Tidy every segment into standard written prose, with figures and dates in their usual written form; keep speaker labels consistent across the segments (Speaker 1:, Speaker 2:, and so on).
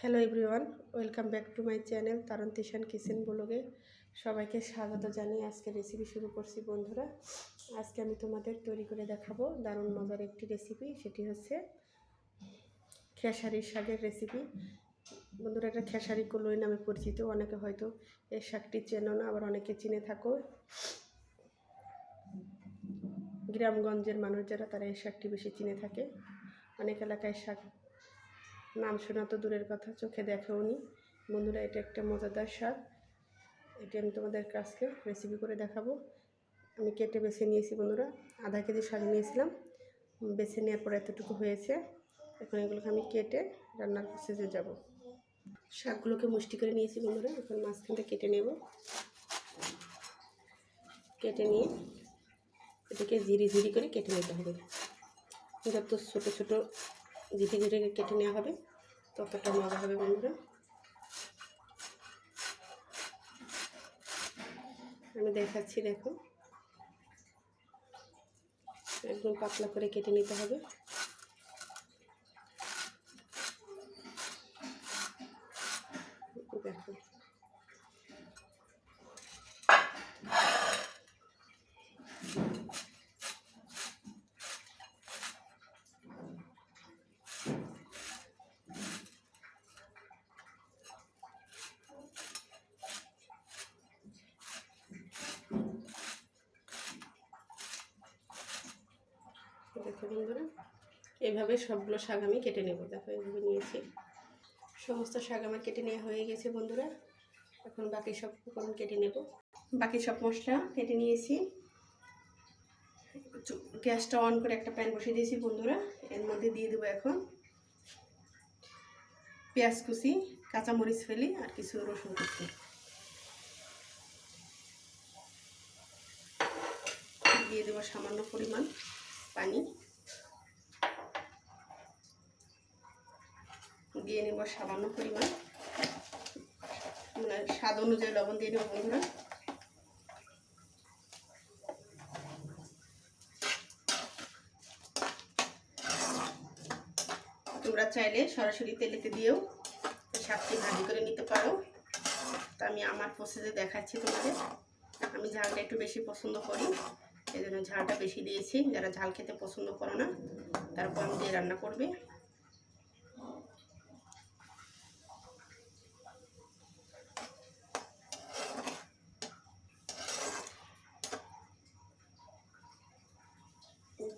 Speaker 1: Hello everyone, welcome back to my channel Taron Tishan kitchen ব্লগে সবাইকে স্বাগত জানিয়ে আজকে রেসিপি শুরু করছি বন্ধুরা। আজকে আমি তোমাদের তৈরি করে দেখাবো দারুণ মজার একটি রেসিপি, সেটি হচ্ছে খেসারি শাকের রেসিপি। বন্ধুরা, এটা খেসারি কলই নামে পরিচিত। অনেকে হয়তো এই শাকটি চেনো না, আবার অনেকে চিনে থাকো। গ্রামগঞ্জের মানুষ যারা, তারা এই শাকটি বেশি চিনে থাকে। অনেক এলাকায় শাক নাম শোনা তো দূরের কথা, চোখে দেখেও নি। বন্ধুরা, এটা একটা মজাদার শাক। এটি আমি তোমাদের কাছকে রেসিপি করে দেখাবো। আমি কেটে বেছে নিয়েছি বন্ধুরা, আধা কেজি শাক নিয়েছিলাম। বেছে নেওয়ার পর এতটুকু হয়েছে। এখন এগুলোকে আমি কেটে রান্নার প্রসেসে যাব। শাকগুলোকে মুষ্টি করে নিয়েছি বন্ধুরা, এখন মাঝখানটা কেটে নেব। কেটে নিয়ে এটাকে ঝিরি ঝিরি করে কেটে নিতে হবে। যত ছোটো ছোটো ঝিরি ঝিরি কেটে নেওয়া হবে ততটা মজা হবে বন্ধুরা। আমি দেখাচ্ছি, দেখো, একদম পাতলা করে কেটে নিতে হবে। দেখো, দেখো বন্ধুরা, এইভাবে সবগুলো শাক আমি কেটে নেব। দেখো, এইভাবে নিয়েছি। সমস্ত শাক আমার কেটে নেওয়া হয়ে গেছে বন্ধুরা। এখন বাকি সব উপকরণ কেটে নেব। বাকি সব মশলা কেটে নিয়েছি। গ্যাসটা অন করে একটা প্যান বসিয়ে দিয়েছি বন্ধুরা। এর মধ্যে দিয়ে দেবো এখন পেঁয়াজ কুচি, কাঁচামরিচ ফেলি আর কিছু রসুন কুচি। দিয়ে দেবো সামান্য পরিমাণ পানি। দিয়ে নেব সামান্য পরিমাণ, মানে স্বাদ অনুযায়ী লবণ দিয়ে নেব বন্ধুরা। তোমরা চাইলে সরাসরি তেলেতে দিয়েও শাকটি ভাজি করে নিতে পারো। তা আমি আমার প্রসেসে দেখাচ্ছি তোমাদের। আমি ঝালটা একটু বেশি পছন্দ করি, এই জন্য ঝালটা বেশি দিয়েছি। যারা ঝাল খেতে পছন্দ করো না, তারা কম দিয়ে রান্না করবে।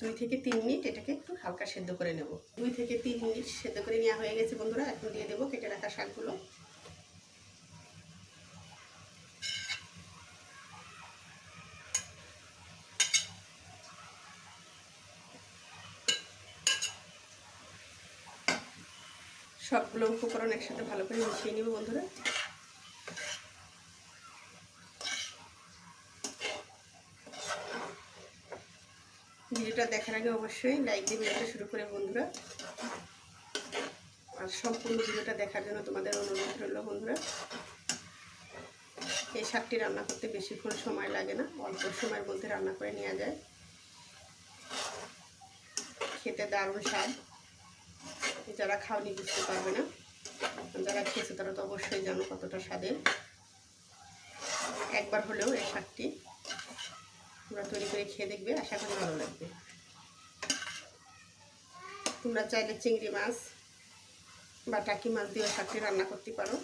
Speaker 1: দুই থেকে তিন মিনিট এটাকে একটু হালকা সেদ্ধ করে নেব। 2 থেকে 3 মিনিট সেদ্ধ করে নেওয়া হয়ে গেছে বন্ধুরা। এখন দিয়ে দেবো কেটে রাখা শাকগুলো। সবগুলো উপকরণ একসাথে ভালো করে মিশিয়ে নেব বন্ধুরা। ভিডিওটা দেখার আগে অবশ্যই লাইক দিয়ে ভিডিওটা শুরু করে বন্ধুরা। আর সম্পূর্ণ ভিডিওটা দেখার জন্য তোমাদের অনুরোধ রইল বন্ধুরা। এই শাকটি রান্না করতে বেশিক্ষণ সময় লাগে না, অল্প সময়ের মধ্যে রান্না করে নেওয়া যায়। খেতে দারুণ স্বাদ। যারা খাওনি বুঝতে পারবে না, যারা খেয়েছে তারা তো অবশ্যই জানো কতটা স্বাদের। একবার হলেও এই শাকটি তোমরা তৈরি করে খেয়ে দেখবে, আশা করি ভালো লাগবে। তোমরা চাইলে চিংড়ি মাছ বা টাকি মাছ দিয়েও শাকটি রান্না করতে পারো।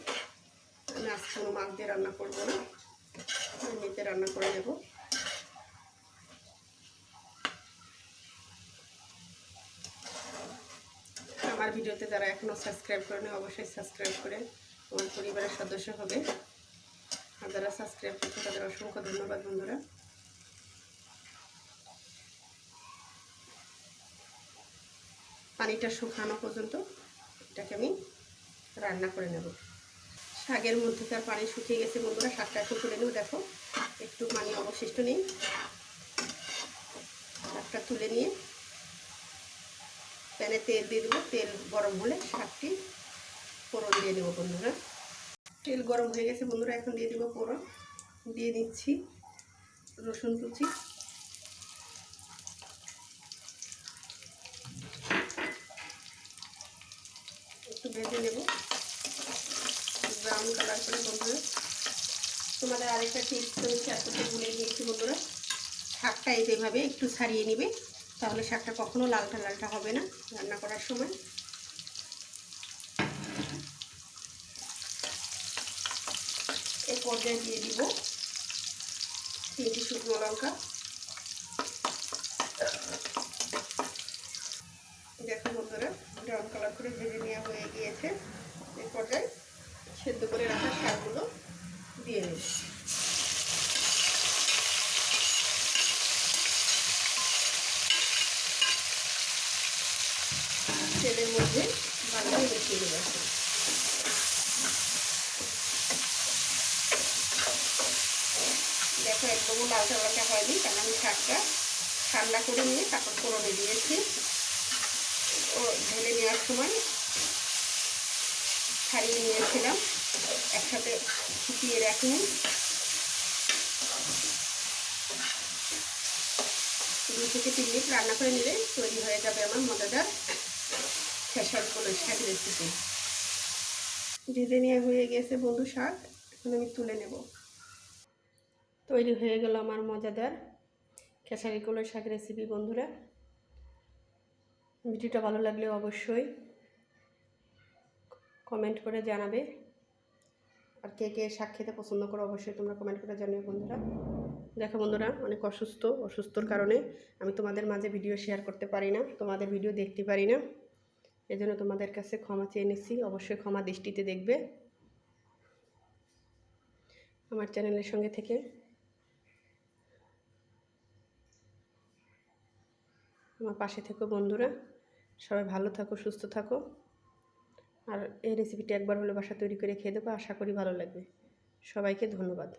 Speaker 1: আমি আজ কোনো মাছ দিয়ে রান্না করবো না, এমনিতে রান্না করে নেব। আমার ভিডিওতে যারা এখনও সাবস্ক্রাইব করেনি, অবশ্যই সাবস্ক্রাইব করে আমার পরিবারের সদস্য হবে। আর যারা সাবস্ক্রাইব করছে তাদের অসংখ্য ধন্যবাদ বন্ধুরা। পানিটা শুকানো পর্যন্ত এটাকে আমি রান্না করে নেব। শাকের মধ্যেকার পানি শুকিয়ে গেছে বন্ধুরা। শাকটা একটু তুলে নেব। দেখো, একটু পানি অবশিষ্ট নেই। শাকটা তুলে নিয়ে প্যানে তেল দিয়ে দেবো। তেল গরম হলে শাকটি ফোড়ন দিয়ে দেবো বন্ধুরা। তেল গরম হয়ে গেছে বন্ধুরা, এখন দিয়ে দেবো ফোড়ন। দিয়ে দিচ্ছি রসুন কুচি, একটু ভেজে নেব। ব্রাউন কালার করে বন্ধুরা। তোমাদের আরেকটা টিপস আমি শেয়ার করতে ভুলে গিয়েছি বন্ধুরা, শাকটা এইভাবে একটু ছাড়িয়ে নিবে, তাহলে শাকটা কখনো লালটা লালটা হবে না রান্না করার সময়। এই পর্যায়ে দিয়ে দিব 3টি শুকনো লঙ্কা। দেখো বন্ধুরা, ব্রাউন কালার করে ভেজে নেওয়া হয়ে গিয়েছে। এই পর্যায়ে সেদ্ধ করে রাখা শাকগুলো দিয়ে নেব। তেলের মধ্যে ভালোভাবে মিশিয়ে নেব। দেখো একদমও লালচা লালচা হয়নি, কারণ আমি শাকটা ঠান্ডা করে নিয়ে তারপর ফোড়নে দিয়েছি। ও ঢেলে নেওয়ার সময় ছাড়িয়ে নিয়েছিলাম, একসাথে ফুটিয়ে রাখিনি। 2 থেকে 3 মিনিট রান্না করে নিলে তৈরি হয়ে যাবে আমার মজাদার খেসারি কলই শাক রেসিপি। ভেজে নেওয়া হয়ে গেছে বন্ধু শাক, এখন আমি তুলে নেব। তৈরি হয়ে গেল আমার মজাদার খেসারি কলই শাক রেসিপি বন্ধুরা। ভিডিওটা ভালো লাগলে অবশ্যই কমেন্ট করে জানাবে, আর কে কে শাক খেতে পছন্দ করো অবশ্যই তোমরা কমেন্ট করে জানিও বন্ধুরা। দেখো বন্ধুরা, অনেক অসুস্থর কারণে আমি তোমাদের মাঝে ভিডিও শেয়ার করতে পারি না, তোমাদের ভিডিও দেখতে পারি না। এজন্য তোমাদের কাছে ক্ষমা চেয়ে নিচ্ছি, অবশ্যই ক্ষমা দৃষ্টিতে দেখবে। আমার চ্যানেলের সঙ্গে থেকে আমার পাশে থেকো বন্ধুরা। সবাই ভালো থাকো, সুস্থ থাকো। আর এই রেসিপিটি একবার হলে বাসা তৈরি করে খেয়ে দেবো, আশা করি ভালো লাগবে। সবাইকে ধন্যবাদ।